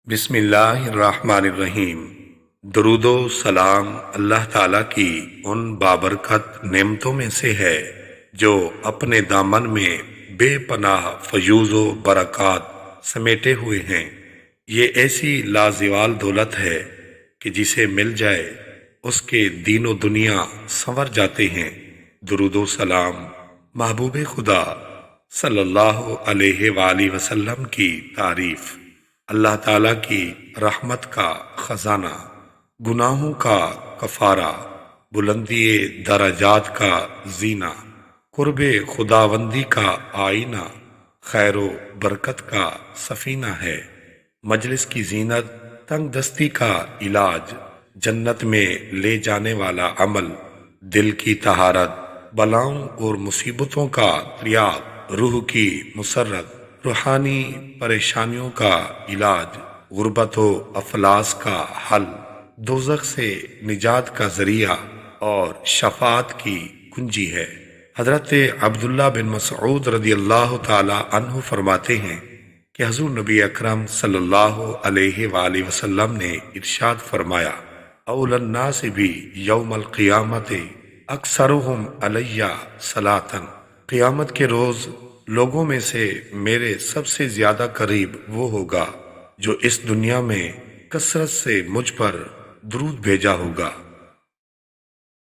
بسم اللہ الرحمن الرحیم۔ درود و سلام اللہ تعالیٰ کی ان بابرکت نعمتوں میں سے ہے جو اپنے دامن میں بے پناہ فیوز و برکات سمیٹے ہوئے ہیں۔ یہ ایسی لازوال دولت ہے کہ جسے مل جائے اس کے دین و دنیا سنور جاتے ہیں۔ درود و سلام محبوب خدا صلی اللہ علیہ وآلہ وسلم کی تعریف۔ اللہ تعالیٰ کی رحمت کا خزانہ، گناہوں کا کفارہ، بلندی درجات کا زینہ، قرب خداوندی کا آئینہ، خیر و برکت کا سفینہ ہے۔ مجلس کی زینت، تنگ دستی کا علاج، جنت میں لے جانے والا عمل، دل کی طہارت، بلاؤں اور مصیبتوں کا تریاق، روح کی مسرت، روحانی پریشانیوں کا علاج، غربت و افلاس کا حل، دوزخ سے نجات کا ذریعہ اور شفاعت کی کنجی ہے۔ حضرت عبداللہ بن مسعود رضی اللہ تعالی عنہ فرماتے ہیں کہ حضور نبی اکرم صلی اللہ علیہ وآلہ وسلم نے ارشاد فرمایا، اول الناس بھی یوم القیامت اکثرہم علی صلاۃ، قیامت کے روز لوگوں میں سے میرے سب سے زیادہ قریب وہ ہوگا جو اس دنیا میں کثرت سے مجھ پر درود بھیجا ہوگا۔